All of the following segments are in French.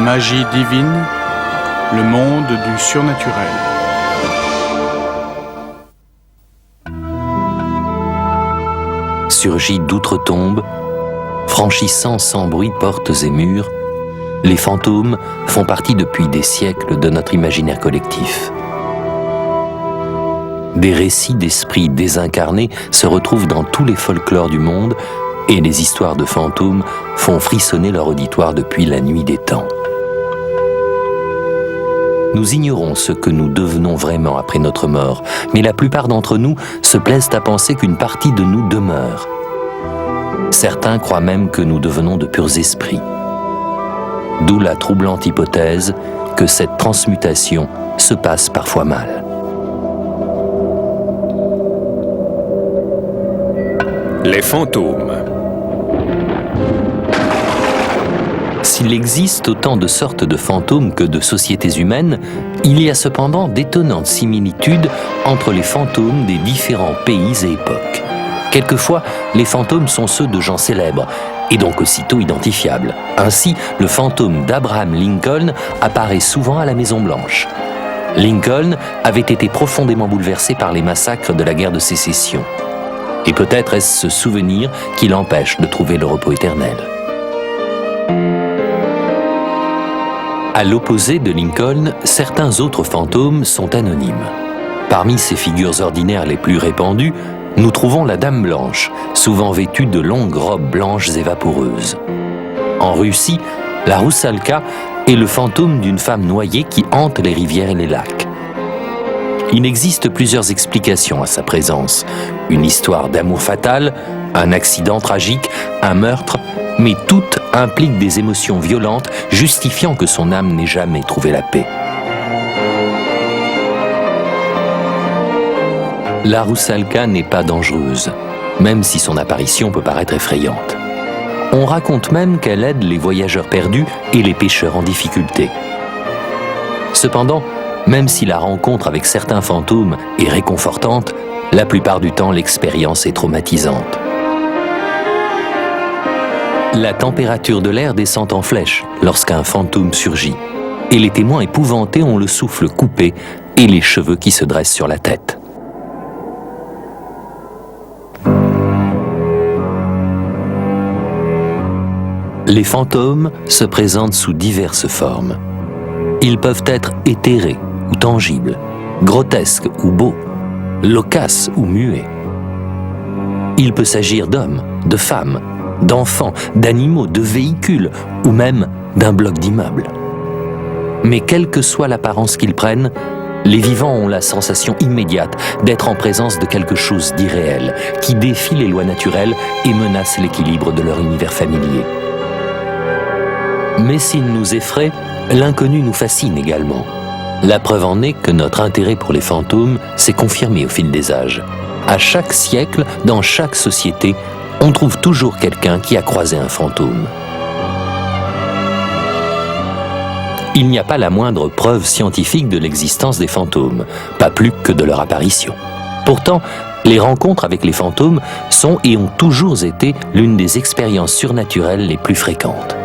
Magie divine, le monde du surnaturel. Surgis d'outre-tombe, franchissant sans bruit portes et murs, les fantômes font partie depuis des siècles de notre imaginaire collectif. Des récits d'esprits désincarnés se retrouvent dans tous les folklores du monde et les histoires de fantômes font frissonner leur auditoire depuis la nuit des temps. Nous ignorons ce que nous devenons vraiment après notre mort, mais la plupart d'entre nous se plaisent à penser qu'une partie de nous demeure. Certains croient même que nous devenons de purs esprits. D'où la troublante hypothèse que cette transmutation se passe parfois mal. Les fantômes. S'il existe autant de sortes de fantômes que de sociétés humaines, il y a cependant d'étonnantes similitudes entre les fantômes des différents pays et époques. Quelquefois, les fantômes sont ceux de gens célèbres, et donc aussitôt identifiables. Ainsi, le fantôme d'Abraham Lincoln apparaît souvent à la Maison-Blanche. Lincoln avait été profondément bouleversé par les massacres de la guerre de Sécession. Et peut-être est-ce ce souvenir qui l'empêche de trouver le repos éternel. À l'opposé de Lincoln, certains autres fantômes sont anonymes. Parmi ces figures ordinaires les plus répandues, nous trouvons la Dame Blanche, souvent vêtue de longues robes blanches et vaporeuses. En Russie, la Roussalka est le fantôme d'une femme noyée qui hante les rivières et les lacs. Il existe plusieurs explications à sa présence. Une histoire d'amour fatal, un accident tragique, un meurtre, mais toutes impliquent des émotions violentes justifiant que son âme n'ait jamais trouvé la paix. La Roussalka n'est pas dangereuse, même si son apparition peut paraître effrayante. On raconte même qu'elle aide les voyageurs perdus et les pêcheurs en difficulté. Cependant, même si la rencontre avec certains fantômes est réconfortante, la plupart du temps l'expérience est traumatisante. La température de l'air descend en flèche lorsqu'un fantôme surgit, et les témoins épouvantés ont le souffle coupé et les cheveux qui se dressent sur la tête. Les fantômes se présentent sous diverses formes. Ils peuvent être éthérés ou tangibles, grotesques ou beaux, loquaces ou muets. Il peut s'agir d'hommes, de femmes, d'enfants, d'animaux, de véhicules ou même d'un bloc d'immeuble. Mais quelle que soit l'apparence qu'ils prennent, les vivants ont la sensation immédiate d'être en présence de quelque chose d'irréel, qui défie les lois naturelles et menace l'équilibre de leur univers familier. Mais s'ils nous effraient, l'inconnu nous fascine également. La preuve en est que notre intérêt pour les fantômes s'est confirmé au fil des âges. À chaque siècle, dans chaque société, on trouve toujours quelqu'un qui a croisé un fantôme. Il n'y a pas la moindre preuve scientifique de l'existence des fantômes, pas plus que de leur apparition. Pourtant, les rencontres avec les fantômes sont et ont toujours été l'une des expériences surnaturelles les plus fréquentes.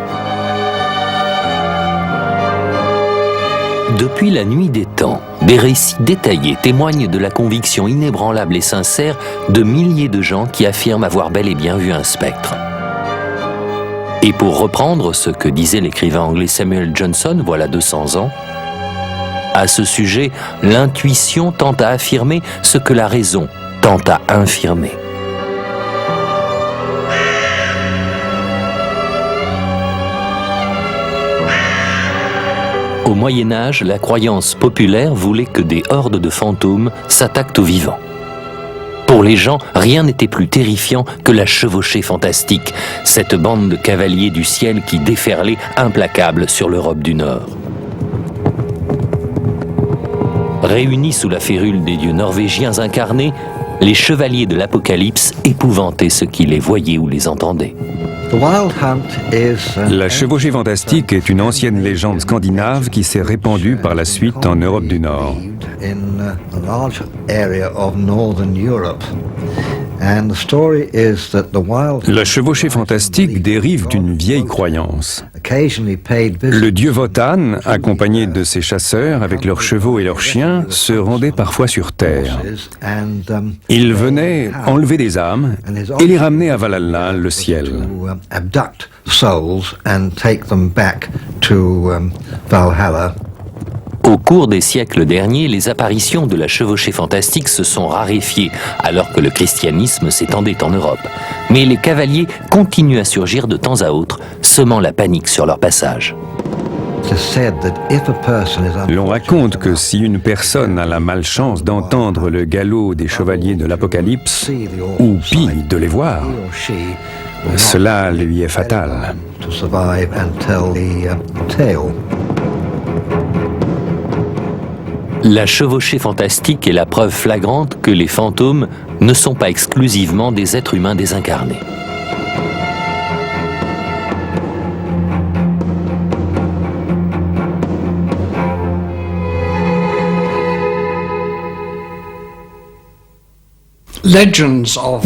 Depuis la nuit des temps, des récits détaillés témoignent de la conviction inébranlable et sincère de milliers de gens qui affirment avoir bel et bien vu un spectre. Et pour reprendre ce que disait l'écrivain anglais Samuel Johnson voilà 200 ans, à ce sujet, l'intuition tend à affirmer ce que la raison tend à infirmer. Au Moyen-Âge, la croyance populaire voulait que des hordes de fantômes s'attaquent aux vivants. Pour les gens, rien n'était plus terrifiant que la chevauchée fantastique, cette bande de cavaliers du ciel qui déferlait implacable sur l'Europe du Nord. Réunis sous la férule des dieux norvégiens incarnés, les chevaliers de l'Apocalypse épouvantaient ceux qui les voyaient ou les entendaient. La chevauchée fantastique est une ancienne légende scandinave qui s'est répandue par la suite en Europe du Nord. La chevauchée fantastique dérive d'une vieille croyance. Le dieu Wotan, accompagné de ses chasseurs avec leurs chevaux et leurs chiens, se rendait parfois sur Terre. Il venait enlever des âmes et les ramener à Valhalla, le ciel. Au cours des siècles derniers, les apparitions de la chevauchée fantastique se sont raréfiées alors que le christianisme s'étendait en Europe. Mais les cavaliers continuent à surgir de temps à autre, semant la panique sur leur passage. L'on raconte que si une personne a la malchance d'entendre le galop des chevaliers de l'Apocalypse, ou pis, de les voir, cela lui est fatal. La chevauchée fantastique est la preuve flagrante que les fantômes ne sont pas exclusivement des êtres humains désincarnés.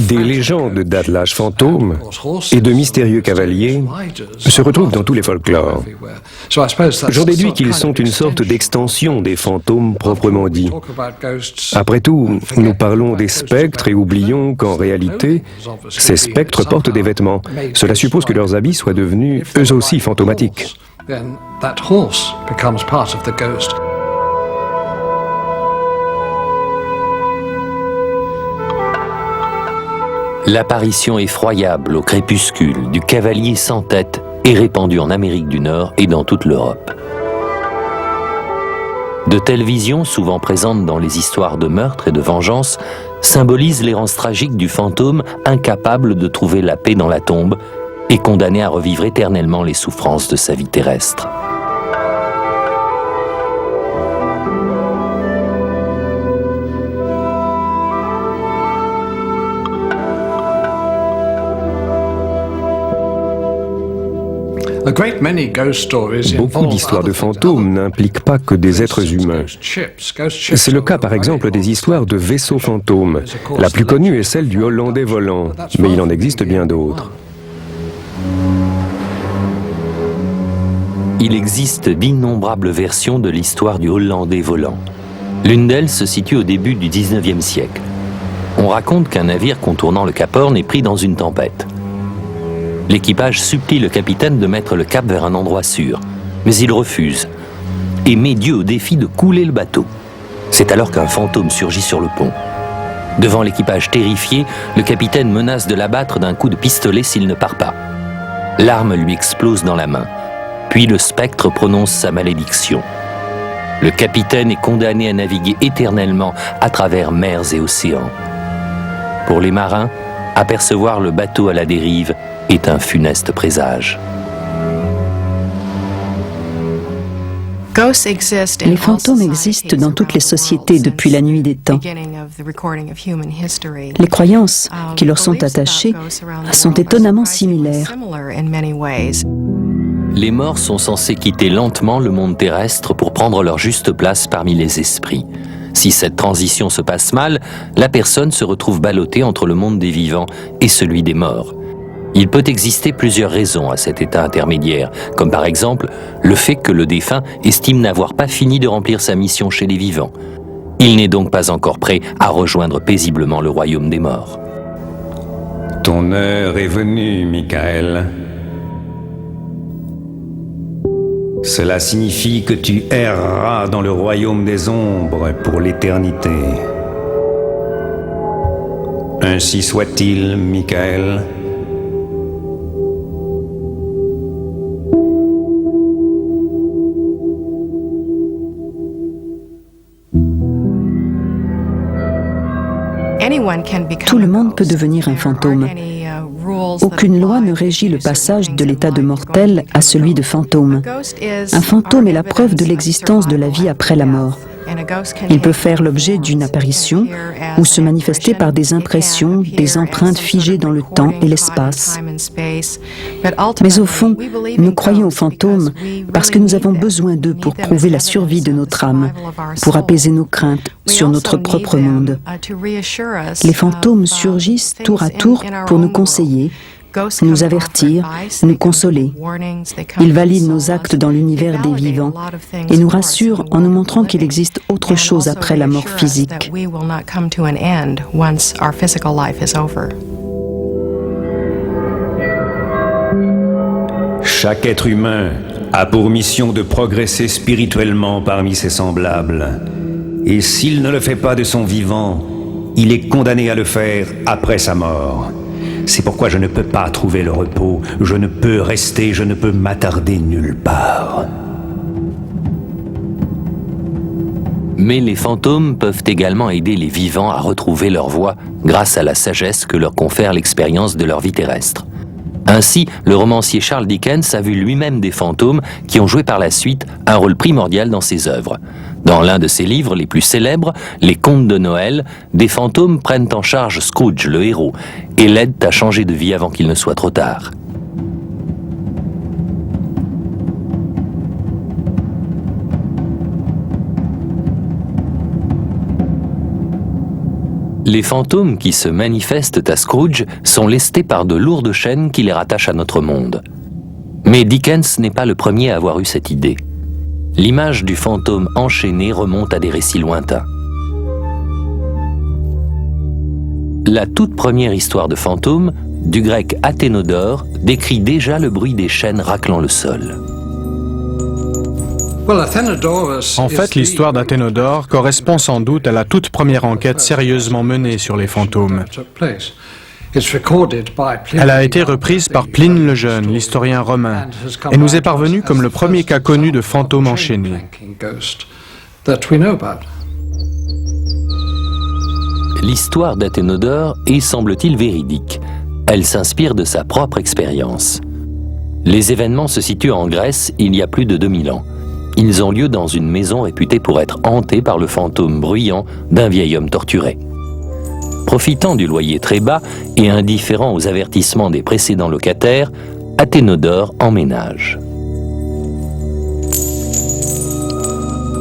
Des légendes d'attelage fantômes et de mystérieux cavaliers se retrouvent dans tous les folklores. J'en déduis qu'ils sont une sorte d'extension des fantômes proprement dits. Après tout, nous parlons des spectres et oublions qu'en réalité, ces spectres portent des vêtements. Cela suppose que leurs habits soient devenus eux aussi fantomatiques. L'apparition effroyable au crépuscule du cavalier sans tête est répandue en Amérique du Nord et dans toute l'Europe. De telles visions, souvent présentes dans les histoires de meurtre et de vengeance, symbolisent l'errance tragique du fantôme incapable de trouver la paix dans la tombe et condamné à revivre éternellement les souffrances de sa vie terrestre. Beaucoup d'histoires de fantômes n'impliquent pas que des êtres humains. C'est le cas par exemple des histoires de vaisseaux fantômes. La plus connue est celle du Hollandais volant, mais il en existe bien d'autres. Il existe d'innombrables versions de l'histoire du Hollandais volant. L'une d'elles se situe au début du XIXe siècle. On raconte qu'un navire contournant le Cap Horn est pris dans une tempête. L'équipage supplie le capitaine de mettre le cap vers un endroit sûr, mais il refuse et met Dieu au défi de couler le bateau. C'est alors qu'un fantôme surgit sur le pont. Devant l'équipage terrifié, le capitaine menace de l'abattre d'un coup de pistolet s'il ne part pas. L'arme lui explose dans la main, puis le spectre prononce sa malédiction. Le capitaine est condamné à naviguer éternellement à travers mers et océans. Pour les marins, apercevoir le bateau à la dérive est un funeste présage. Les fantômes existent dans toutes les sociétés depuis la nuit des temps. Les croyances qui leur sont attachées sont étonnamment similaires. Les morts sont censés quitter lentement le monde terrestre pour prendre leur juste place parmi les esprits. Si cette transition se passe mal, la personne se retrouve ballottée entre le monde des vivants et celui des morts. Il peut exister plusieurs raisons à cet état intermédiaire, comme par exemple le fait que le défunt estime n'avoir pas fini de remplir sa mission chez les vivants. Il n'est donc pas encore prêt à rejoindre paisiblement le royaume des morts. Ton heure est venue, Michael. Cela signifie que tu erreras dans le royaume des ombres pour l'éternité. Ainsi soit-il, Michael. Tout le monde peut devenir un fantôme. Aucune loi ne régit le passage de l'état de mortel à celui de fantôme. Un fantôme est la preuve de l'existence de la vie après la mort. Il peut faire l'objet d'une apparition ou se manifester par des impressions, des empreintes figées dans le temps et l'espace. Mais au fond, nous croyons aux fantômes parce que nous avons besoin d'eux pour prouver la survie de notre âme, pour apaiser nos craintes sur notre propre monde. Les fantômes surgissent tour à tour pour nous conseiller, nous avertir, nous consoler. Ils valident nos actes dans l'univers des vivants et nous rassurent en nous montrant qu'il existe autre chose après la mort physique. Chaque être humain a pour mission de progresser spirituellement parmi ses semblables. Et s'il ne le fait pas de son vivant, il est condamné à le faire après sa mort. C'est pourquoi je ne peux pas trouver le repos, je ne peux rester, je ne peux m'attarder nulle part. Mais les fantômes peuvent également aider les vivants à retrouver leur voie grâce à la sagesse que leur confère l'expérience de leur vie terrestre. Ainsi, le romancier Charles Dickens a vu lui-même des fantômes qui ont joué par la suite un rôle primordial dans ses œuvres. Dans l'un de ses livres les plus célèbres, Les Contes de Noël, des fantômes prennent en charge Scrooge, le héros, et l'aident à changer de vie avant qu'il ne soit trop tard. Les fantômes qui se manifestent à Scrooge sont lestés par de lourdes chaînes qui les rattachent à notre monde. Mais Dickens n'est pas le premier à avoir eu cette idée. L'image du fantôme enchaîné remonte à des récits lointains. La toute première histoire de fantôme, du grec Athénodore, décrit déjà le bruit des chaînes raclant le sol. En fait, l'histoire d'Athénodore correspond sans doute à la toute première enquête sérieusement menée sur les fantômes. Elle a été reprise par Pline le Jeune, l'historien romain, et nous est parvenue comme le premier cas connu de fantôme enchaîné. L'histoire d'Athénodore est, semble-t-il, véridique. Elle s'inspire de sa propre expérience. Les événements se situent en Grèce il y a plus de 2000 ans. Ils ont lieu dans une maison réputée pour être hantée par le fantôme bruyant d'un vieil homme torturé. Profitant du loyer très bas et indifférent aux avertissements des précédents locataires, Athénodore emménage.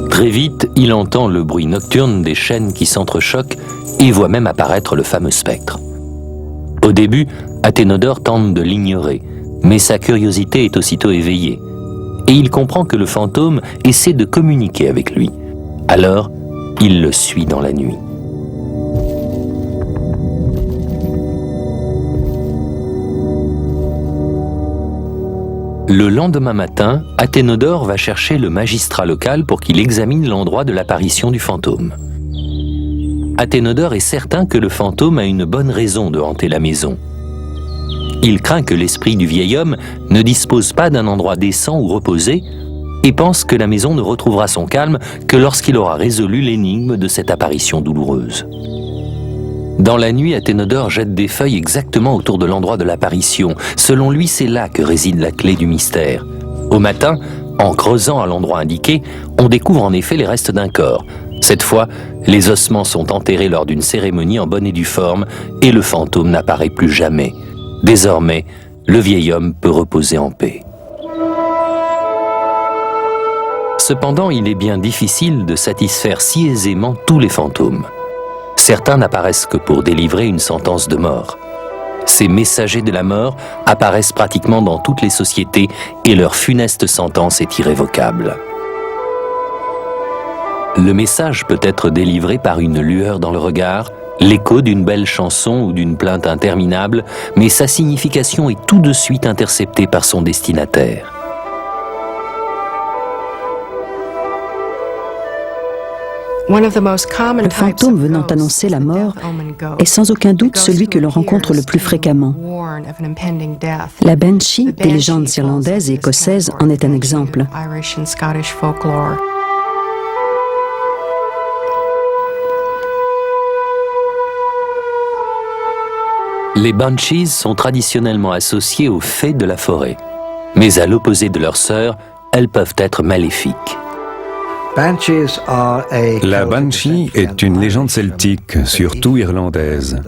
Très vite, il entend le bruit nocturne des chaînes qui s'entrechoquent et voit même apparaître le fameux spectre. Au début, Athénodore tente de l'ignorer, mais sa curiosité est aussitôt éveillée. Et il comprend que le fantôme essaie de communiquer avec lui. Alors, il le suit dans la nuit. Le lendemain matin, Athénodore va chercher le magistrat local pour qu'il examine l'endroit de l'apparition du fantôme. Athénodore est certain que le fantôme a une bonne raison de hanter la maison. Il craint que l'esprit du vieil homme ne dispose pas d'un endroit décent où reposer et pense que la maison ne retrouvera son calme que lorsqu'il aura résolu l'énigme de cette apparition douloureuse. Dans la nuit, Athénodore jette des feuilles exactement autour de l'endroit de l'apparition. Selon lui, c'est là que réside la clé du mystère. Au matin, en creusant à l'endroit indiqué, on découvre en effet les restes d'un corps. Cette fois, les ossements sont enterrés lors d'une cérémonie en bonne et due forme et le fantôme n'apparaît plus jamais. Désormais, le vieil homme peut reposer en paix. Cependant, il est bien difficile de satisfaire si aisément tous les fantômes. Certains n'apparaissent que pour délivrer une sentence de mort. Ces messagers de la mort apparaissent pratiquement dans toutes les sociétés et leur funeste sentence est irrévocable. Le message peut être délivré par une lueur dans le regard, l'écho d'une belle chanson ou d'une plainte interminable, mais sa signification est tout de suite interceptée par son destinataire. Le fantôme venant annoncer la mort est sans aucun doute celui que l'on rencontre le plus fréquemment. La Banshee des légendes irlandaises et écossaises en est un exemple. Les Banshees sont traditionnellement associées aux fées de la forêt, mais à l'opposé de leurs sœurs, elles peuvent être maléfiques. La Banshee est une légende celtique, surtout irlandaise.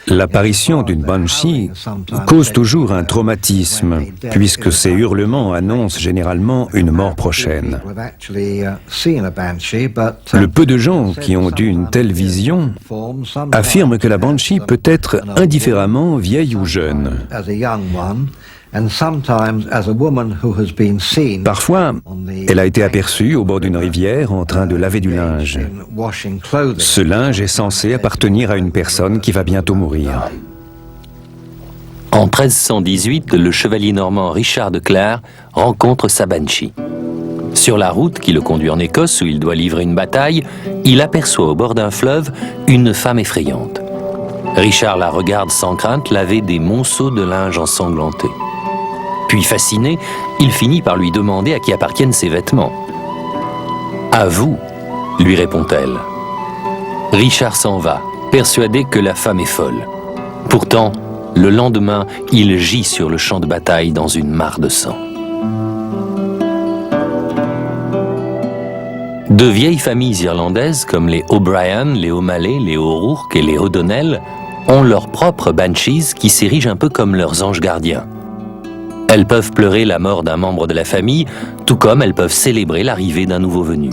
L'apparition d'une Banshee cause toujours un traumatisme, puisque ces hurlements annoncent généralement une mort prochaine. Le peu de gens qui ont eu une telle vision affirment que la Banshee peut être indifféremment vieille ou jeune. Parfois, elle a été aperçue au bord d'une rivière en train de laver du linge. Ce linge est censé appartenir à une personne qui va bientôt mourir. En 1318, le chevalier normand Richard de Clare rencontre sa Banshee. Sur la route qui le conduit en Écosse, où il doit livrer une bataille, il aperçoit au bord d'un fleuve une femme effrayante. Richard la regarde sans crainte laver des monceaux de linge ensanglantés. Puis fasciné, il finit par lui demander à qui appartiennent ses vêtements. « À vous », lui répond-elle. Richard s'en va, persuadé que la femme est folle. Pourtant, le lendemain, il gît sur le champ de bataille dans une mare de sang. De vieilles familles irlandaises comme les O'Brien, les O'Malley, les O'Rourke et les O'Donnell ont leurs propres banshees qui s'érigent un peu comme leurs anges gardiens. Elles peuvent pleurer la mort d'un membre de la famille, tout comme elles peuvent célébrer l'arrivée d'un nouveau venu.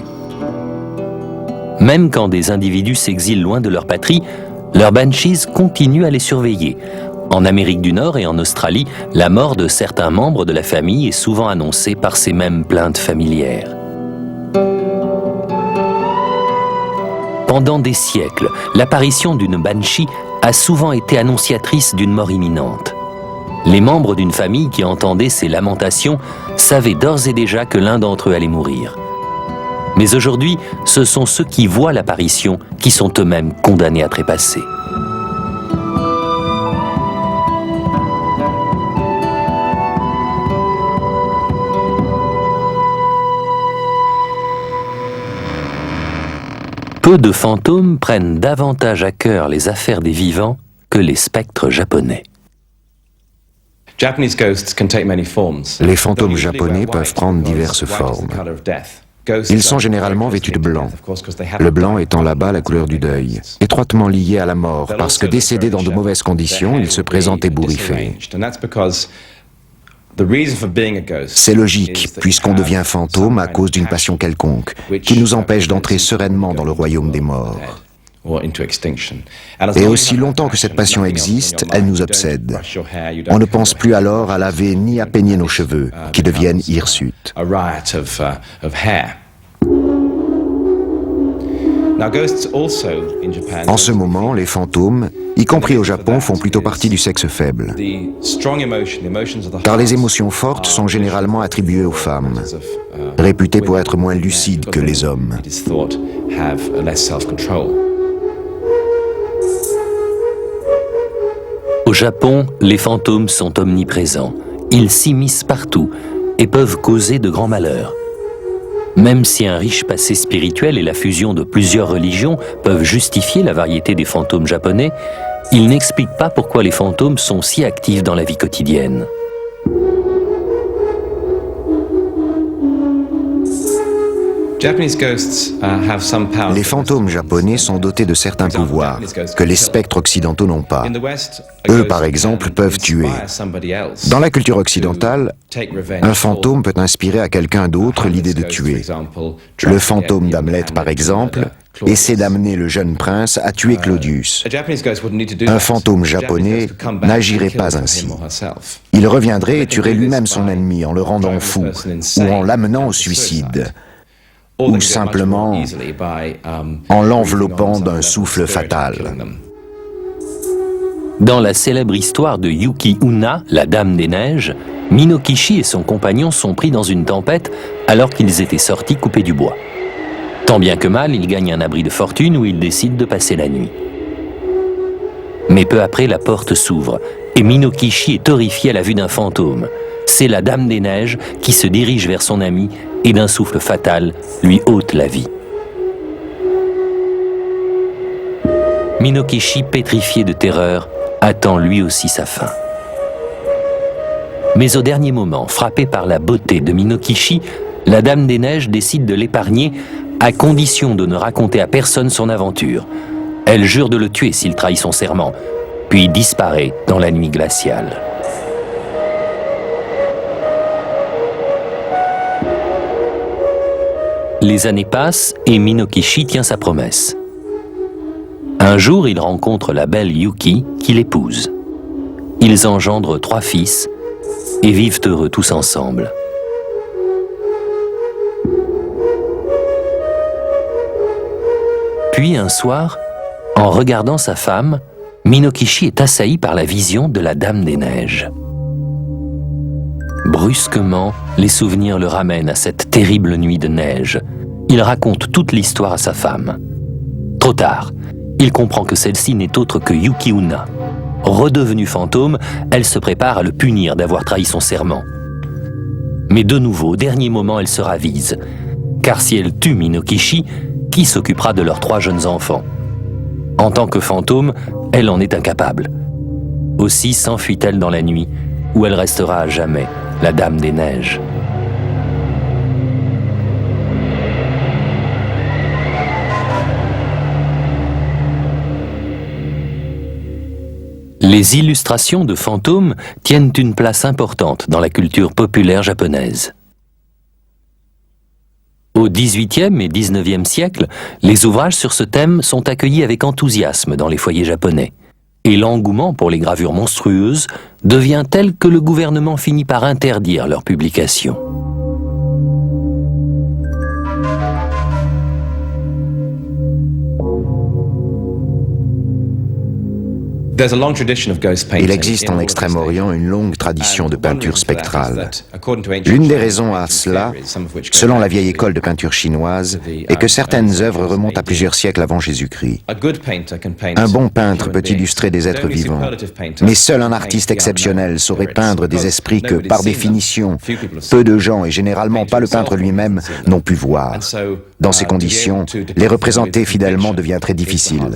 Même quand des individus s'exilent loin de leur patrie, leurs banshees continuent à les surveiller. En Amérique du Nord et en Australie, la mort de certains membres de la famille est souvent annoncée par ces mêmes plaintes familières. Pendant des siècles, l'apparition d'une banshee a souvent été annonciatrice d'une mort imminente. Les membres d'une famille qui entendaient ces lamentations savaient d'ores et déjà que l'un d'entre eux allait mourir. Mais aujourd'hui, ce sont ceux qui voient l'apparition qui sont eux-mêmes condamnés à trépasser. Peu de fantômes prennent davantage à cœur les affaires des vivants que les spectres japonais. Les fantômes japonais peuvent prendre diverses formes. Ils sont généralement vêtus de blanc, le blanc étant là-bas la couleur du deuil, étroitement lié à la mort, parce que décédés dans de mauvaises conditions, ils se présentent ébouriffés. C'est logique, puisqu'on devient fantôme à cause d'une passion quelconque, qui nous empêche d'entrer sereinement dans le royaume des morts. Et aussi longtemps que cette passion existe, elle nous obsède. On ne pense plus alors à laver ni à peigner nos cheveux, qui deviennent hirsutes. En ce moment, les fantômes, y compris au Japon, font plutôt partie du sexe faible. Car les émotions fortes sont généralement attribuées aux femmes, réputées pour être moins lucides que les hommes. Au Japon, les fantômes sont omniprésents. Ils s'immiscent partout et peuvent causer de grands malheurs. Même si un riche passé spirituel et la fusion de plusieurs religions peuvent justifier la variété des fantômes japonais, ils n'expliquent pas pourquoi les fantômes sont si actifs dans la vie quotidienne. Les fantômes japonais sont dotés de certains pouvoirs que les spectres occidentaux n'ont pas. Eux, par exemple, peuvent tuer. Dans la culture occidentale, un fantôme peut inspirer à quelqu'un d'autre l'idée de tuer. Le fantôme d'Hamlet, par exemple, essaie d'amener le jeune prince à tuer Claudius. Un fantôme japonais n'agirait pas ainsi. Il reviendrait et tuerait lui-même son ennemi en le rendant fou ou en l'amenant au suicide, ou simplement en l'enveloppant d'un souffle fatal. Dans la célèbre histoire de Yuki Onna, la Dame des Neiges, Minokichi et son compagnon sont pris dans une tempête alors qu'ils étaient sortis couper du bois. Tant bien que mal, ils gagnent un abri de fortune où ils décident de passer la nuit. Mais peu après, la porte s'ouvre et Minokichi est horrifié à la vue d'un fantôme. C'est la Dame des Neiges qui se dirige vers son ami et d'un souffle fatal lui ôte la vie. Minokichi, pétrifié de terreur, attend lui aussi sa fin. Mais au dernier moment, frappée par la beauté de Minokichi, la Dame des Neiges décide de l'épargner à condition de ne raconter à personne son aventure. Elle jure de le tuer s'il trahit son serment, puis disparaît dans la nuit glaciale. Les années passent et Minokichi tient sa promesse. Un jour, il rencontre la belle Yuki qui l'épouse. Ils engendrent 3 fils et vivent heureux tous ensemble. Puis un soir, en regardant sa femme, Minokichi est assailli par la vision de la Dame des Neiges. Brusquement, les souvenirs le ramènent à cette terrible nuit de neige. Il raconte toute l'histoire à sa femme. Trop tard, il comprend que celle-ci n'est autre que Yuki-una. Redevenue fantôme, elle se prépare à le punir d'avoir trahi son serment. Mais de nouveau, au dernier moment, elle se ravise. Car si elle tue Minokichi, qui s'occupera de leurs 3 jeunes enfants? En tant que fantôme, elle en est incapable. Aussi s'enfuit-elle dans la nuit, où elle restera à jamais, la Dame des Neiges. Les illustrations de fantômes tiennent une place importante dans la culture populaire japonaise. Au XVIIIe et XIXe siècle, les ouvrages sur ce thème sont accueillis avec enthousiasme dans les foyers japonais. Et l'engouement pour les gravures monstrueuses devient tel que le gouvernement finit par interdire leur publication. Il existe en Extrême-Orient une longue tradition de peinture spectrale. L'une des raisons à cela, selon la vieille école de peinture chinoise, est que certaines œuvres remontent à plusieurs siècles avant Jésus-Christ. Un bon peintre peut illustrer des êtres vivants, mais seul un artiste exceptionnel saurait peindre des esprits que, par définition, peu de gens, et généralement pas le peintre lui-même, n'ont pu voir. Dans ces conditions, les représenter fidèlement devient très difficile.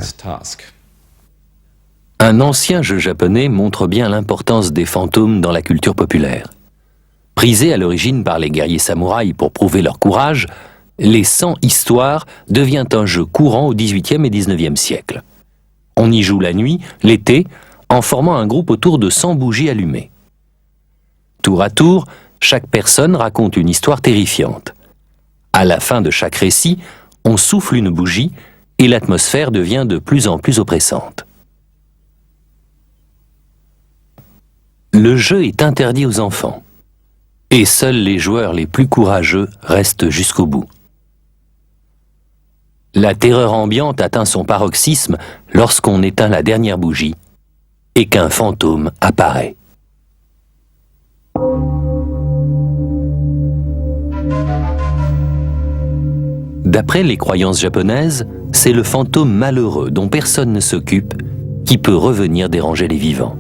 Un ancien jeu japonais montre bien l'importance des fantômes dans la culture populaire. Prisé à l'origine par les guerriers samouraïs pour prouver leur courage, les 100 histoires devient un jeu courant au XVIIIe et XIXe siècle. On y joue la nuit, l'été, en formant un groupe autour de 100 bougies allumées. Tour à tour, chaque personne raconte une histoire terrifiante. À la fin de chaque récit, on souffle une bougie et l'atmosphère devient de plus en plus oppressante. Le jeu est interdit aux enfants, et seuls les joueurs les plus courageux restent jusqu'au bout. La terreur ambiante atteint son paroxysme lorsqu'on éteint la dernière bougie et qu'un fantôme apparaît. D'après les croyances japonaises, c'est le fantôme malheureux dont personne ne s'occupe qui peut revenir déranger les vivants.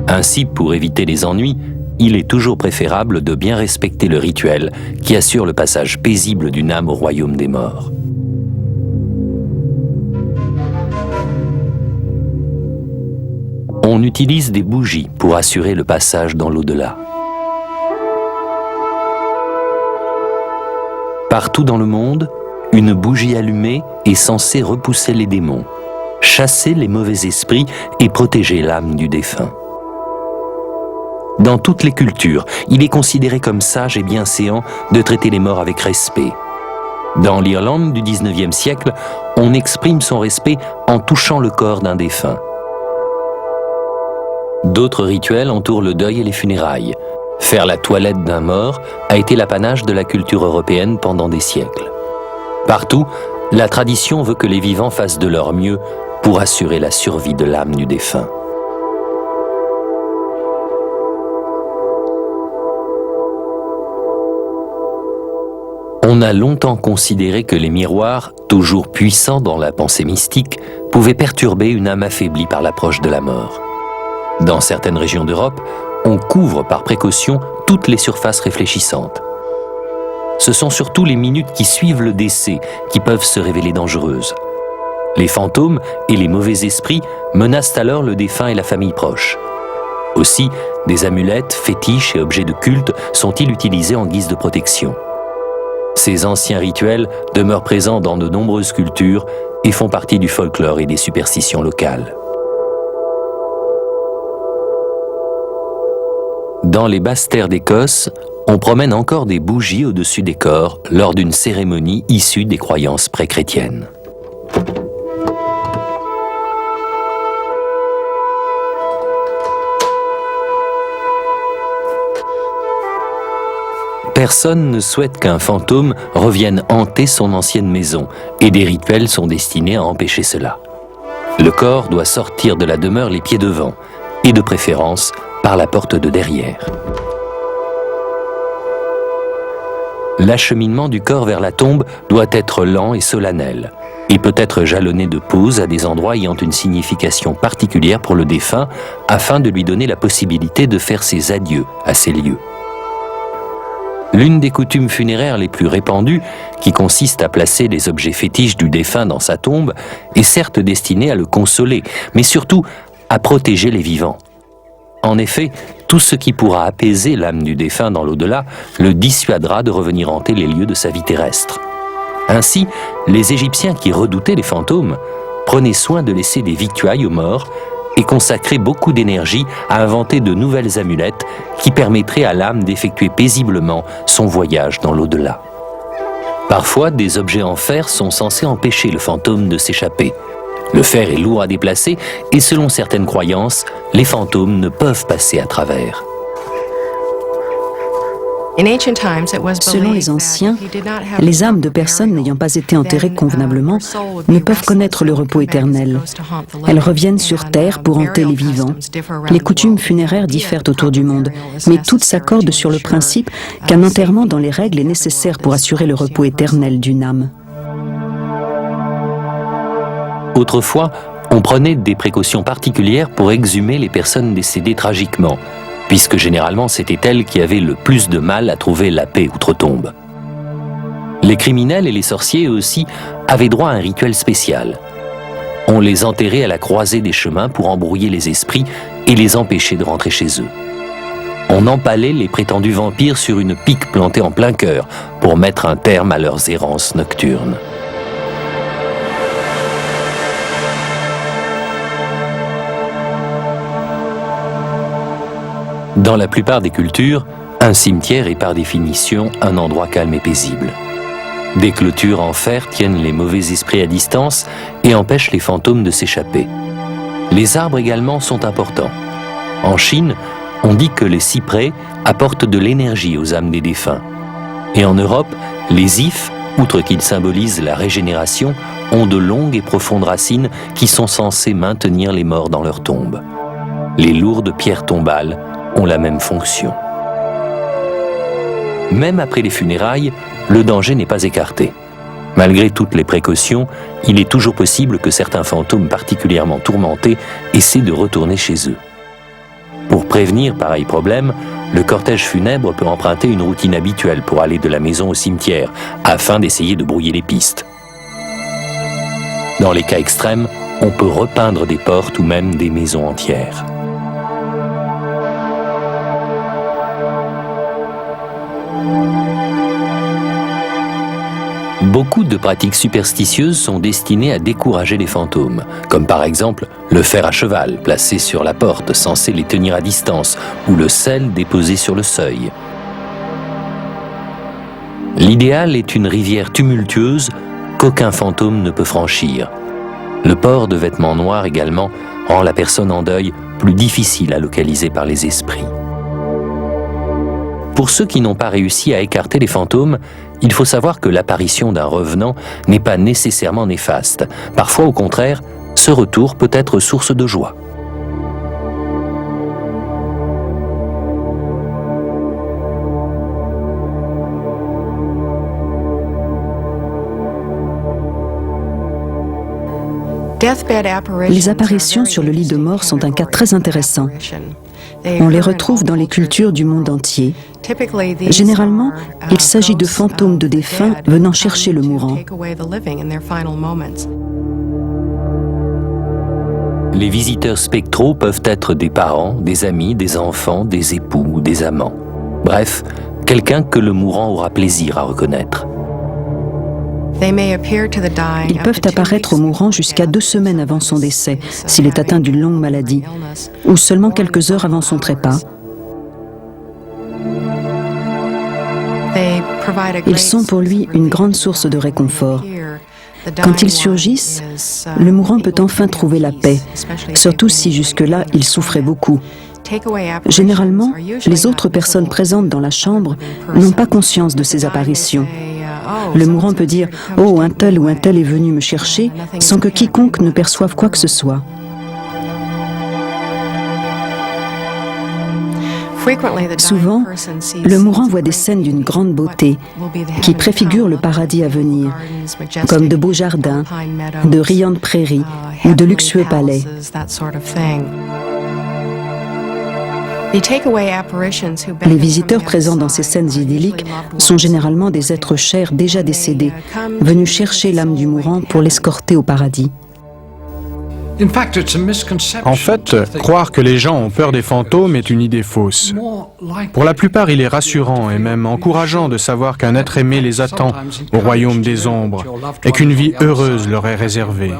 Ainsi, pour éviter les ennuis, il est toujours préférable de bien respecter le rituel qui assure le passage paisible d'une âme au royaume des morts. On utilise des bougies pour assurer le passage dans l'au-delà. Partout dans le monde, une bougie allumée est censée repousser les démons, chasser les mauvais esprits et protéger l'âme du défunt. Dans toutes les cultures, il est considéré comme sage et bienséant de traiter les morts avec respect. Dans l'Irlande du XIXe siècle, on exprime son respect en touchant le corps d'un défunt. D'autres rituels entourent le deuil et les funérailles. Faire la toilette d'un mort a été l'apanage de la culture européenne pendant des siècles. Partout, la tradition veut que les vivants fassent de leur mieux pour assurer la survie de l'âme du défunt. On a longtemps considéré que les miroirs, toujours puissants dans la pensée mystique, pouvaient perturber une âme affaiblie par l'approche de la mort. Dans certaines régions d'Europe, on couvre par précaution toutes les surfaces réfléchissantes. Ce sont surtout les minutes qui suivent le décès qui peuvent se révéler dangereuses. Les fantômes et les mauvais esprits menacent alors le défunt et la famille proche. Aussi, des amulettes, fétiches et objets de culte sont-ils utilisés en guise de protection. Ces anciens rituels demeurent présents dans de nombreuses cultures et font partie du folklore et des superstitions locales. Dans les basses terres d'Écosse, on promène encore des bougies au-dessus des corps lors d'une cérémonie issue des croyances pré-chrétiennes. Personne ne souhaite qu'un fantôme revienne hanter son ancienne maison, et des rituels sont destinés à empêcher cela. Le corps doit sortir de la demeure les pieds devant, et de préférence par la porte de derrière. L'acheminement du corps vers la tombe doit être lent et solennel, et peut être jalonné de pauses à des endroits ayant une signification particulière pour le défunt, afin de lui donner la possibilité de faire ses adieux à ces lieux. L'une des coutumes funéraires les plus répandues, qui consiste à placer les objets fétiches du défunt dans sa tombe, est certes destinée à le consoler, mais surtout à protéger les vivants. En effet, tout ce qui pourra apaiser l'âme du défunt dans l'au-delà le dissuadera de revenir hanter les lieux de sa vie terrestre. Ainsi, les Égyptiens qui redoutaient les fantômes prenaient soin de laisser des victuailles aux morts et consacraient beaucoup d'énergie à inventer de nouvelles amulettes qui permettraient à l'âme d'effectuer paisiblement son voyage dans l'au-delà. Parfois, des objets en fer sont censés empêcher le fantôme de s'échapper. Le fer est lourd à déplacer et selon certaines croyances, les fantômes ne peuvent passer à travers. Selon les anciens, les âmes de personnes n'ayant pas été enterrées convenablement ne peuvent connaître le repos éternel. Elles reviennent sur terre pour hanter les vivants. Les coutumes funéraires diffèrent autour du monde, mais toutes s'accordent sur le principe qu'un enterrement dans les règles est nécessaire pour assurer le repos éternel d'une âme. Autrefois, on prenait des précautions particulières pour exhumer les personnes décédées tragiquement, puisque généralement c'était elles qui avaient le plus de mal à trouver la paix outre-tombe. Les criminels et les sorciers aussi avaient droit à un rituel spécial. On les enterrait à la croisée des chemins pour embrouiller les esprits et les empêcher de rentrer chez eux. On empalait les prétendus vampires sur une pique plantée en plein cœur pour mettre un terme à leurs errances nocturnes. Dans la plupart des cultures, un cimetière est par définition un endroit calme et paisible. Des clôtures en fer tiennent les mauvais esprits à distance et empêchent les fantômes de s'échapper. Les arbres également sont importants. En Chine, on dit que les cyprès apportent de l'énergie aux âmes des défunts. Et en Europe, les ifs, outre qu'ils symbolisent la régénération, ont de longues et profondes racines qui sont censées maintenir les morts dans leur tombe. Les lourdes pierres tombales ont la même fonction. Même après les funérailles, le danger n'est pas écarté. Malgré toutes les précautions, il est toujours possible que certains fantômes particulièrement tourmentés essaient de retourner chez eux. Pour prévenir pareil problème, le cortège funèbre peut emprunter une routine habituelle pour aller de la maison au cimetière, afin d'essayer de brouiller les pistes. Dans les cas extrêmes, on peut repeindre des portes ou même des maisons entières. Beaucoup de pratiques superstitieuses sont destinées à décourager les fantômes, comme par exemple le fer à cheval placé sur la porte censé les tenir à distance ou le sel déposé sur le seuil. L'idéal est une rivière tumultueuse qu'aucun fantôme ne peut franchir. Le port de vêtements noirs également rend la personne en deuil plus difficile à localiser par les esprits. Pour ceux qui n'ont pas réussi à écarter les fantômes, il faut savoir que l'apparition d'un revenant n'est pas nécessairement néfaste. Parfois, au contraire, ce retour peut être source de joie. Les apparitions sur le lit de mort sont un cas très intéressant. On les retrouve dans les cultures du monde entier. Généralement, il s'agit de fantômes de défunts venant chercher le mourant. Les visiteurs spectraux peuvent être des parents, des amis, des enfants, des époux ou des amants. Bref, quelqu'un que le mourant aura plaisir à reconnaître. Ils peuvent apparaître au mourant jusqu'à 2 semaines avant son décès, s'il est atteint d'une longue maladie, ou seulement quelques heures avant son trépas. Ils sont pour lui une grande source de réconfort. Quand ils surgissent, le mourant peut enfin trouver la paix, surtout si jusque-là il souffrait beaucoup. Généralement, les autres personnes présentes dans la chambre n'ont pas conscience de ces apparitions. Le mourant peut dire « Oh, un tel ou un tel est venu me chercher » sans que quiconque ne perçoive quoi que ce soit. Souvent, le mourant voit des scènes d'une grande beauté qui préfigurent le paradis à venir, comme de beaux jardins, de riantes prairies ou de luxueux palais. Les visiteurs présents dans ces scènes idylliques sont généralement des êtres chers déjà décédés, venus chercher l'âme du mourant pour l'escorter au paradis. En fait, croire que les gens ont peur des fantômes est une idée fausse. Pour la plupart, il est rassurant et même encourageant de savoir qu'un être aimé les attend au royaume des ombres et qu'une vie heureuse leur est réservée.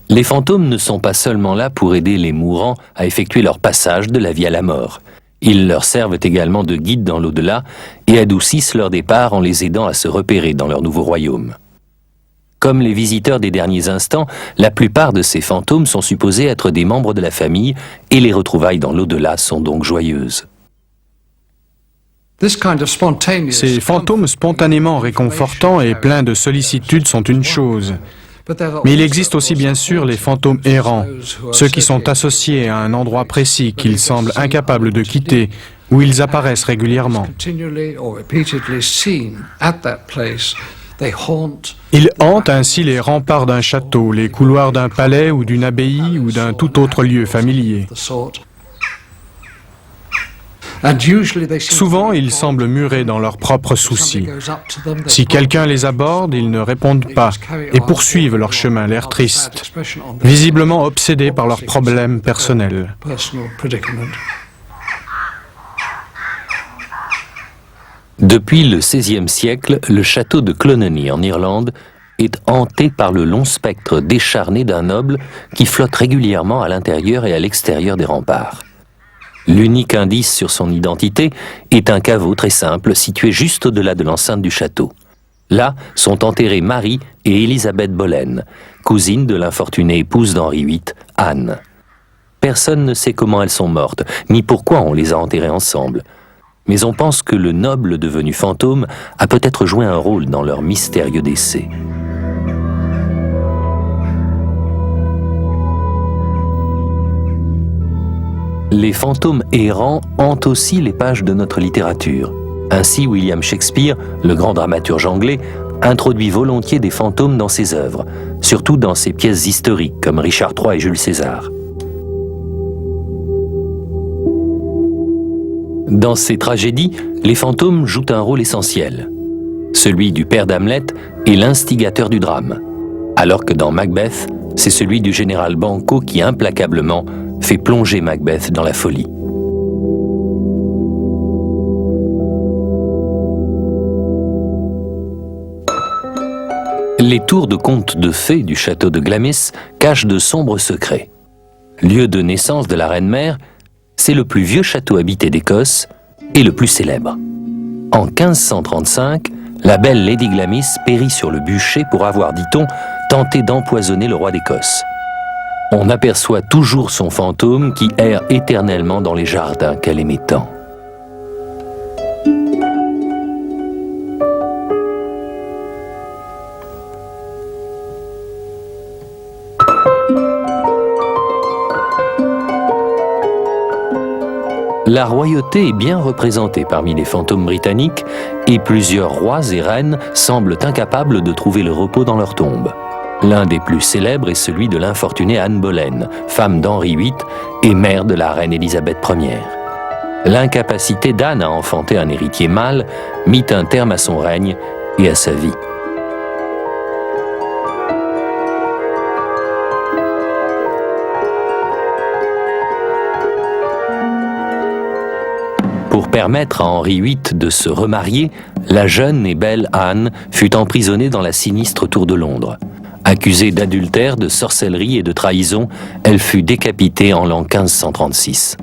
Les fantômes ne sont pas seulement là pour aider les mourants à effectuer leur passage de la vie à la mort. Ils leur servent également de guides dans l'au-delà et adoucissent leur départ en les aidant à se repérer dans leur nouveau royaume. Comme les visiteurs des derniers instants, la plupart de ces fantômes sont supposés être des membres de la famille et les retrouvailles dans l'au-delà sont donc joyeuses. Ces fantômes spontanément réconfortants et pleins de sollicitude sont une chose. Mais il existe aussi bien sûr les fantômes errants, ceux qui sont associés à un endroit précis qu'ils semblent incapables de quitter, où ils apparaissent régulièrement. Ils hantent ainsi les remparts d'un château, les couloirs d'un palais ou d'une abbaye ou d'un tout autre lieu familier. Souvent, ils semblent murés dans leurs propres soucis. Si quelqu'un les aborde, ils ne répondent pas et poursuivent leur chemin, l'air triste, visiblement obsédés par leurs problèmes personnels. Depuis le XVIe siècle, le château de Clonenny en Irlande est hanté par le long spectre décharné d'un noble qui flotte régulièrement à l'intérieur et à l'extérieur des remparts. L'unique indice sur son identité est un caveau très simple situé juste au-delà de l'enceinte du château. Là sont enterrées Marie et Élisabeth Boleyn, cousines de l'infortunée épouse d'Henri VIII, Anne. Personne ne sait comment elles sont mortes, ni pourquoi on les a enterrées ensemble. Mais on pense que le noble devenu fantôme a peut-être joué un rôle dans leur mystérieux décès. Les fantômes errants hantent aussi les pages de notre littérature. Ainsi, William Shakespeare, le grand dramaturge anglais, introduit volontiers des fantômes dans ses œuvres, surtout dans ses pièces historiques comme Richard III et Jules César. Dans ces tragédies, les fantômes jouent un rôle essentiel. Celui du père d'Hamlet est l'instigateur du drame, alors que dans Macbeth, c'est celui du général Banquo qui implacablement fait plonger Macbeth dans la folie. Les tours de contes de fées du château de Glamis cachent de sombres secrets. Lieu de naissance de la reine-mère, c'est le plus vieux château habité d'Écosse et le plus célèbre. En 1535, la belle Lady Glamis périt sur le bûcher pour avoir, dit-on, tenté d'empoisonner le roi d'Écosse. On aperçoit toujours son fantôme qui erre éternellement dans les jardins qu'elle aimait tant. La royauté est bien représentée parmi les fantômes britanniques et plusieurs rois et reines semblent incapables de trouver le repos dans leur tombe. L'un des plus célèbres est celui de l'infortunée Anne Boleyn, femme d'Henri VIII et mère de la reine Élisabeth Ier. L'incapacité d'Anne à enfanter un héritier mâle mit un terme à son règne et à sa vie. permettre à Henri VIII de se remarier, la jeune et belle Anne fut emprisonnée dans la sinistre tour de Londres. Accusée d'adultère, de sorcellerie et de trahison, elle fut décapitée en l'an 1536.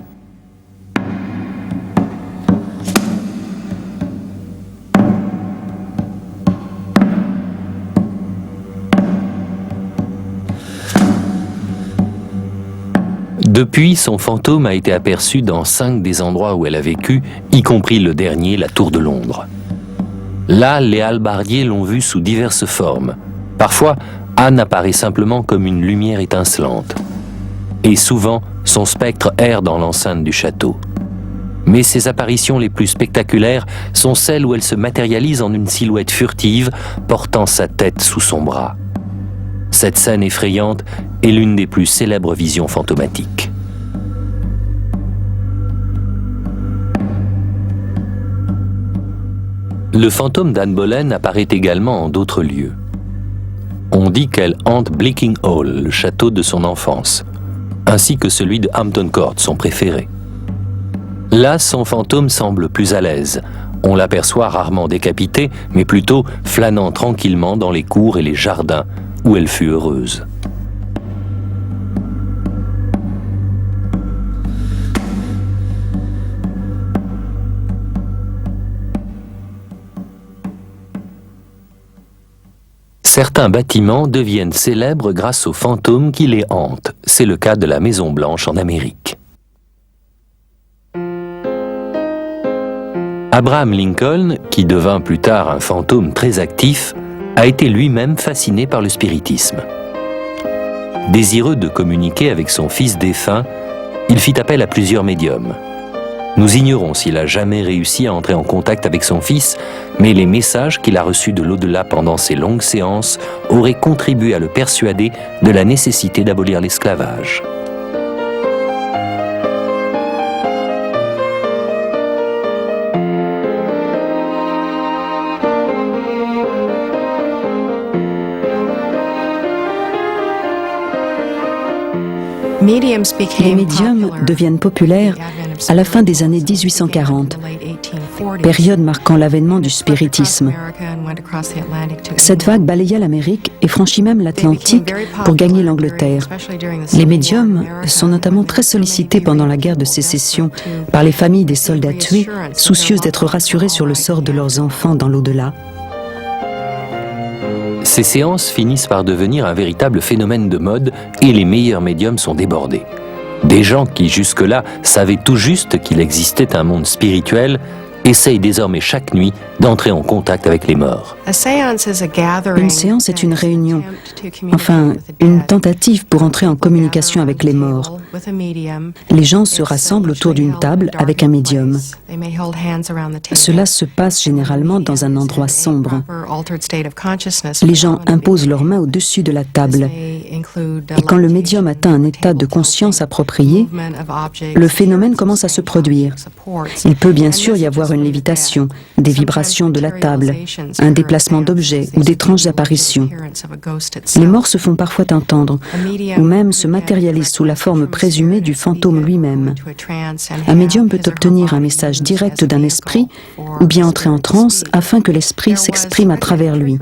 Depuis, son fantôme a été aperçu dans 5 des endroits où elle a vécu, y compris le dernier, la Tour de Londres. Là, les hallebardiers l'ont vue sous diverses formes. Parfois, Anne apparaît simplement comme une lumière étincelante. Et souvent, son spectre erre dans l'enceinte du château. Mais ses apparitions les plus spectaculaires sont celles où elle se matérialise en une silhouette furtive, portant sa tête sous son bras. Cette scène effrayante est l'une des plus célèbres visions fantomatiques. Le fantôme d'Anne Boleyn apparaît également en d'autres lieux. On dit qu'elle hante Bleaking Hall, le château de son enfance, ainsi que celui de Hampton Court, son préféré. Là, son fantôme semble plus à l'aise. On l'aperçoit rarement décapitée, mais plutôt flânant tranquillement dans les cours et les jardins, où elle fut heureuse. Certains bâtiments deviennent célèbres grâce aux fantômes qui les hantent. C'est le cas de la Maison Blanche en Amérique. Abraham Lincoln, qui devint plus tard un fantôme très actif, a été lui-même fasciné par le spiritisme. Désireux de communiquer avec son fils défunt, il fit appel à plusieurs médiums. Nous ignorons s'il a jamais réussi à entrer en contact avec son fils, mais les messages qu'il a reçus de l'au-delà pendant ces longues séances auraient contribué à le persuader de la nécessité d'abolir l'esclavage. Les médiums deviennent populaires à la fin des années 1840, période marquant l'avènement du spiritisme. Cette vague balaya l'Amérique et franchit même l'Atlantique pour gagner l'Angleterre. Les médiums sont notamment très sollicités pendant la guerre de sécession par les familles des soldats tués, soucieuses d'être rassurées sur le sort de leurs enfants dans l'au-delà. Ces séances finissent par devenir un véritable phénomène de mode et les meilleurs médiums sont débordés. Des gens qui jusque-là savaient tout juste qu'il existait un monde spirituel essayent désormais chaque nuit d'entrer en contact avec les morts. Une séance est une réunion, enfin une tentative pour entrer en communication avec les morts. Les gens se rassemblent autour d'une table avec un médium. Cela se passe généralement dans un endroit sombre. Les gens imposent leurs mains au-dessus de la table. Et quand le médium atteint un état de conscience approprié, le phénomène commence à se produire. Il peut bien sûr y avoir une lévitation, des vibrations de la table, un déplacement d'objets ou d'étranges apparitions. Les morts se font parfois entendre, ou même se matérialisent sous la forme présumée du fantôme lui-même. Un médium peut obtenir un message direct d'un esprit, ou bien entrer en transe afin que l'esprit s'exprime à travers lui.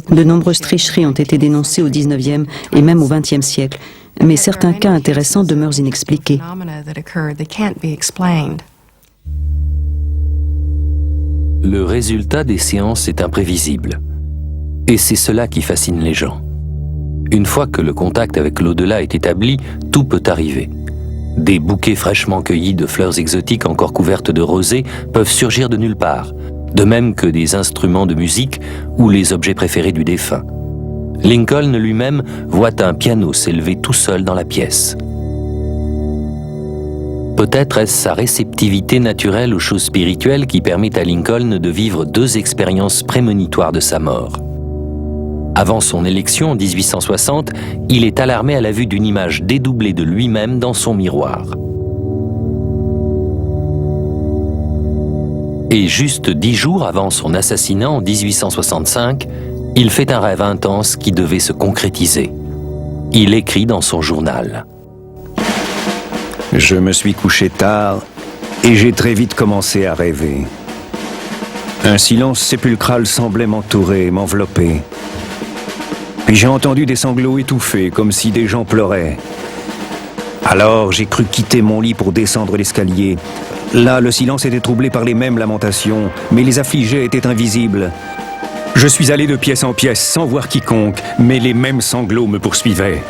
De nombreuses tricheries ont été dénoncées au XIXe et même au XXe siècle, mais certains cas intéressants demeurent inexpliqués. Le résultat des séances est imprévisible. Et c'est cela qui fascine les gens. Une fois que le contact avec l'au-delà est établi, tout peut arriver. Des bouquets fraîchement cueillis de fleurs exotiques encore couvertes de rosée peuvent surgir de nulle part, de même que des instruments de musique ou les objets préférés du défunt. Lincoln lui-même voit un piano s'élever tout seul dans la pièce. Peut-être est-ce sa réceptivité naturelle aux choses spirituelles qui permet à Lincoln de vivre 2 expériences prémonitoires de sa mort. Avant son élection en 1860, il est alarmé à la vue d'une image dédoublée de lui-même dans son miroir. Et juste 10 jours avant son assassinat en 1865, il fait un rêve intense qui devait se concrétiser. Il écrit dans son journal. Je me suis couché tard Et j'ai très vite commencé à rêver. Un silence sépulcral semblait m'entourer, m'envelopper. Puis j'ai entendu des sanglots étouffés, comme si des gens pleuraient. Alors j'ai cru quitter mon lit pour descendre l'escalier. Là, le silence était troublé par les mêmes lamentations, mais les affligés étaient invisibles. Je suis allé de pièce en pièce sans voir quiconque, mais les mêmes sanglots me poursuivaient.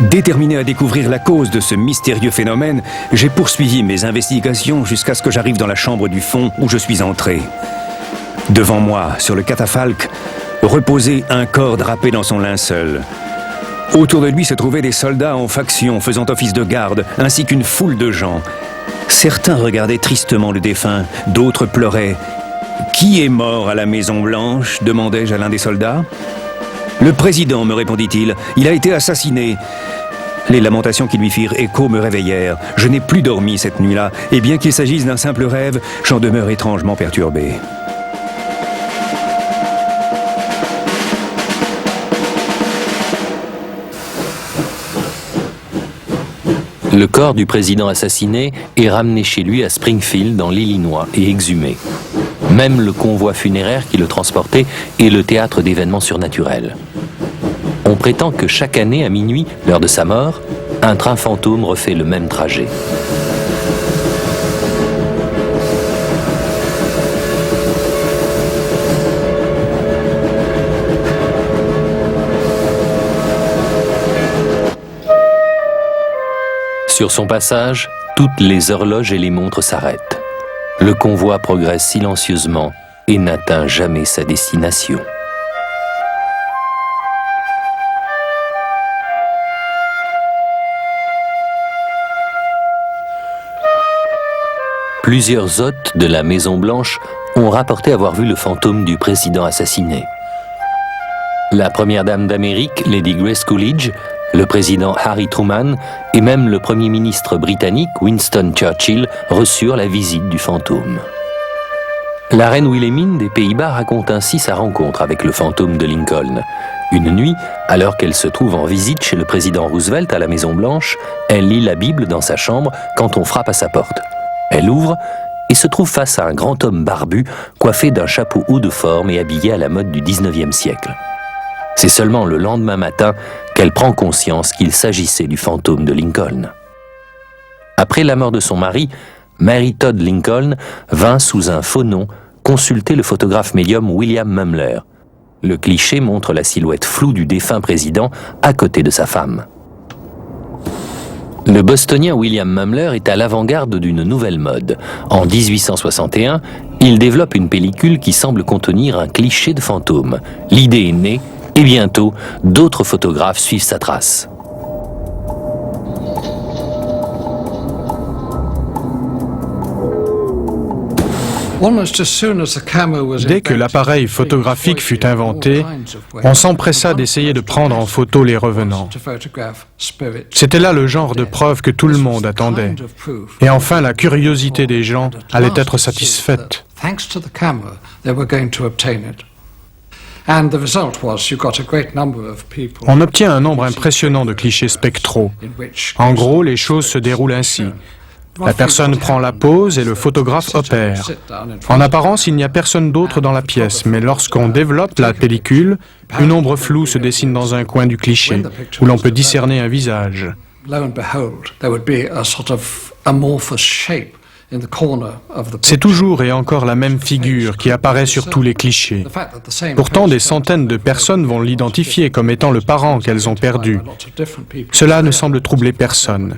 Déterminé à découvrir la cause de ce mystérieux phénomène, j'ai poursuivi mes investigations jusqu'à ce que j'arrive dans la chambre du fond où je suis entré. Devant moi, sur le catafalque, reposait un corps drapé dans son linceul. Autour de lui se trouvaient des soldats en faction faisant office de garde, ainsi qu'une foule de gens. Certains regardaient tristement le défunt, d'autres pleuraient. « Qui est mort à la Maison-Blanche » demandai-je à l'un des soldats. « Le président » me répondit-il, « il a été assassiné. » Les lamentations qui lui firent écho me réveillèrent. Je n'ai plus dormi cette nuit-là, et bien qu'il s'agisse d'un simple rêve, j'en demeure étrangement perturbé. Le corps du président assassiné est ramené chez lui à Springfield, dans l'Illinois, et exhumé. Même le convoi funéraire qui le transportait est le théâtre d'événements surnaturels. On prétend que chaque année, à minuit, l'heure de sa mort, un train fantôme refait le même trajet. Sur son passage, toutes les horloges et les montres s'arrêtent. Le convoi progresse silencieusement et n'atteint jamais sa destination. Plusieurs hôtes de la Maison-Blanche ont rapporté avoir vu le fantôme du président assassiné. La première dame d'Amérique, Lady Grace Coolidge, le président Harry Truman et même le premier ministre britannique Winston Churchill reçurent la visite du fantôme. La reine Wilhelmine des Pays-Bas raconte ainsi sa rencontre avec le fantôme de Lincoln. Une nuit, alors qu'elle se trouve en visite chez le président Roosevelt à la Maison-Blanche, elle lit la Bible dans sa chambre quand on frappe à sa porte. Elle ouvre et se trouve face à un grand homme barbu, coiffé d'un chapeau haut de forme et habillé à la mode du 19e siècle. C'est seulement le lendemain matin qu'elle prend conscience qu'il s'agissait du fantôme de Lincoln. Après la mort de son mari, Mary Todd Lincoln vint sous un faux nom consulter le photographe médium William Mumler. Le cliché montre la silhouette floue du défunt président à côté de sa femme. Le bostonien William Mumler est à l'avant-garde d'une nouvelle mode. En 1861, il développe une pellicule qui semble contenir un cliché de fantôme. L'idée est née, et bientôt, d'autres photographes suivent sa trace. Dès que l'appareil photographique fut inventé, on s'empressa d'essayer de prendre en photo les revenants. C'était là le genre de preuve que tout le monde attendait. Et enfin, la curiosité des gens allait être satisfaite. On obtient un nombre impressionnant de clichés spectraux. En gros, les choses se déroulent ainsi. La personne prend la pose et le photographe opère. En apparence, il n'y a personne d'autre dans la pièce, mais lorsqu'on développe la pellicule, une ombre floue se dessine dans un coin du cliché, où l'on peut discerner un visage. C'est toujours et encore la même figure qui apparaît sur tous les clichés. Pourtant, des centaines de personnes vont l'identifier comme étant le parent qu'elles ont perdu. Cela ne semble troubler personne.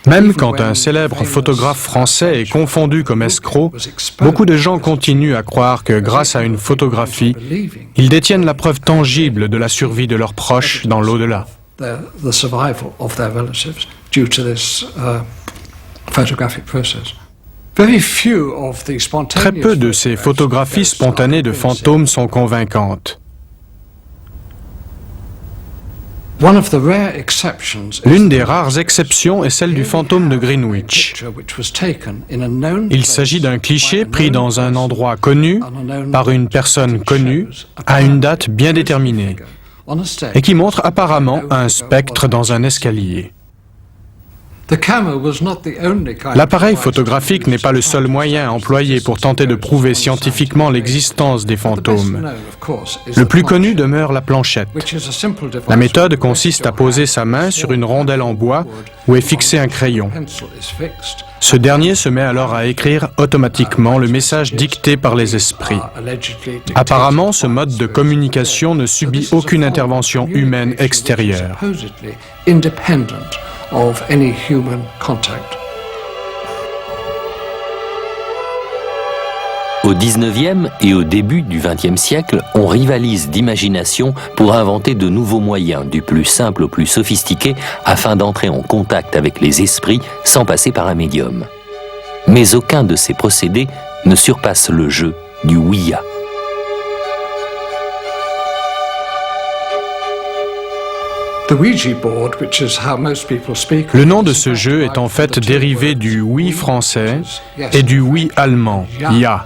Même quand un célèbre photographe français est confondu comme escroc, beaucoup de gens continuent à croire que grâce à une photographie, ils détiennent la preuve tangible de la survie de leurs proches dans l'au-delà. The survival of their relatives due to this photographic process. Très peu de ces photographies spontanées de fantômes sont convaincantes. L'une des rares exceptions est celle du fantôme de Greenwich. Il s'agit d'un cliché pris dans un endroit connu, par une personne connue, à une date bien déterminée, et qui montre apparemment un spectre dans un escalier. L'appareil photographique n'est pas le seul moyen employé pour tenter de prouver scientifiquement l'existence des fantômes. Le plus connu demeure la planchette. La méthode consiste à poser sa main sur une rondelle en bois où est fixé un crayon. Ce dernier se met alors à écrire automatiquement le message dicté par les esprits. Apparemment, ce mode de communication ne subit aucune intervention humaine extérieure. Au XIXe et au début du XXe siècle, on rivalise d'imagination pour inventer de nouveaux moyens, du plus simple au plus sophistiqué, afin d'entrer en contact avec les esprits sans passer par un médium. Mais aucun de ces procédés ne surpasse le jeu du Ouija. Le nom de ce jeu est en fait dérivé du oui français et du oui allemand, ja.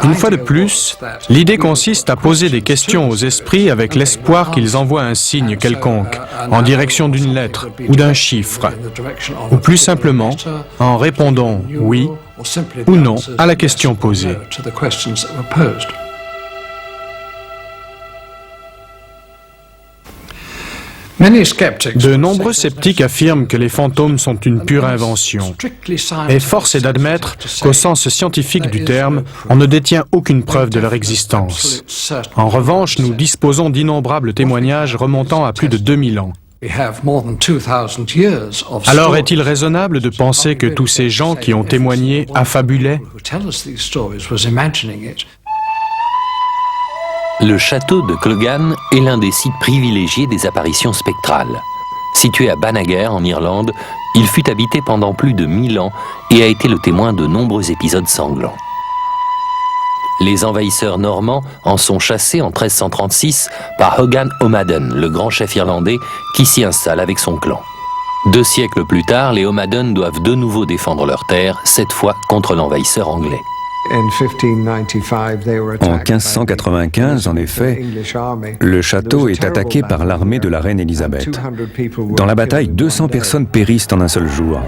Une fois de plus, l'idée consiste à poser des questions aux esprits avec l'espoir qu'ils envoient un signe quelconque, en direction d'une lettre ou d'un chiffre, ou plus simplement en répondant oui ou non à la question posée. De nombreux sceptiques affirment que les fantômes sont une pure invention. Et force est d'admettre qu'au sens scientifique du terme, on ne détient aucune preuve de leur existence. En revanche, nous disposons d'innombrables témoignages remontant à plus de 2000 ans. Alors est-il raisonnable de penser que tous ces gens qui ont témoigné affabulaient ? Le château de Clogan est l'un des sites privilégiés des apparitions spectrales. Situé à Banagher, en Irlande, il fut habité pendant plus de 1000 ans et a été le témoin de nombreux épisodes sanglants. Les envahisseurs normands en sont chassés en 1336 par Hogan O'Madden, le grand chef irlandais, qui s'y installe avec son clan. 2 siècles plus tard, les O'Madden doivent de nouveau défendre leur terre, cette fois contre l'envahisseur anglais. En 1595, en effet, le château est attaqué par l'armée de la reine Élisabeth. Dans la bataille, 200 personnes périssent en un seul jour.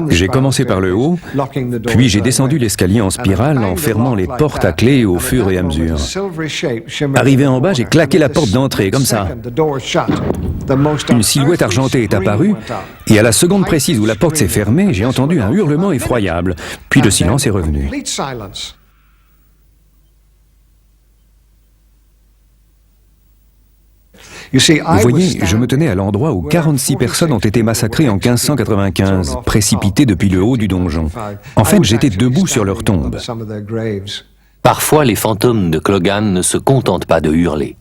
J'ai commencé par le haut, puis j'ai descendu l'escalier en spirale en fermant les portes à clé au fur et à mesure. Arrivé en bas, j'ai claqué la porte d'entrée, comme ça. Une silhouette argentée est apparue, et à la seconde précise où la porte s'est fermée, j'ai entendu un hurlement effroyable, puis le silence est revenu. Vous voyez, je me tenais à l'endroit où 46 personnes ont été massacrées en 1595, précipitées depuis le haut du donjon. En fait, j'étais debout sur leur tombe. Parfois, les fantômes de Clogan ne se contentent pas de hurler.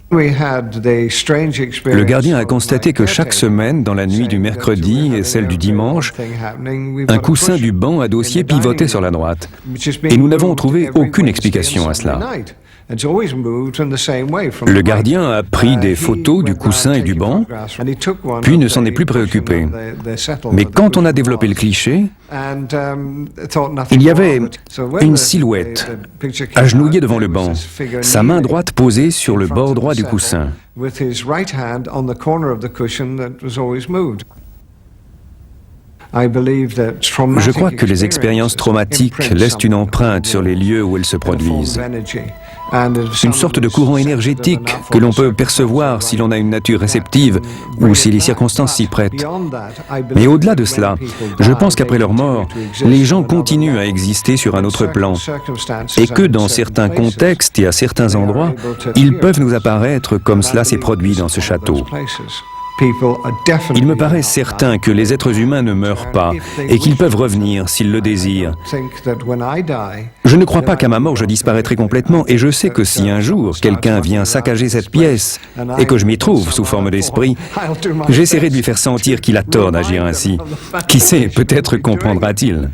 Le gardien a constaté que chaque semaine, dans la nuit du mercredi et celle du dimanche, un coussin du banc à dossier pivotait sur la droite. Et nous n'avons trouvé aucune explication à cela. Le gardien a pris des photos du coussin et du banc, puis ne s'en est plus préoccupé. Mais quand on a développé le cliché, il y avait une silhouette, agenouillée devant le banc, sa main droite posée sur le bord droit du coussin. Je crois que les expériences traumatiques laissent une empreinte sur les lieux où elles se produisent. Une sorte de courant énergétique que l'on peut percevoir si l'on a une nature réceptive ou si les circonstances s'y prêtent. Mais au-delà de cela, je pense qu'après leur mort, les gens continuent à exister sur un autre plan et que dans certains contextes et à certains endroits, ils peuvent nous apparaître comme cela s'est produit dans ce château. Il me paraît certain que les êtres humains ne meurent pas et qu'ils peuvent revenir s'ils le désirent. Je ne crois pas qu'à ma mort je disparaîtrai complètement et je sais que si un jour quelqu'un vient saccager cette pièce et que je m'y trouve sous forme d'esprit, j'essaierai de lui faire sentir qu'il a tort d'agir ainsi. Qui sait, peut-être comprendra-t-il.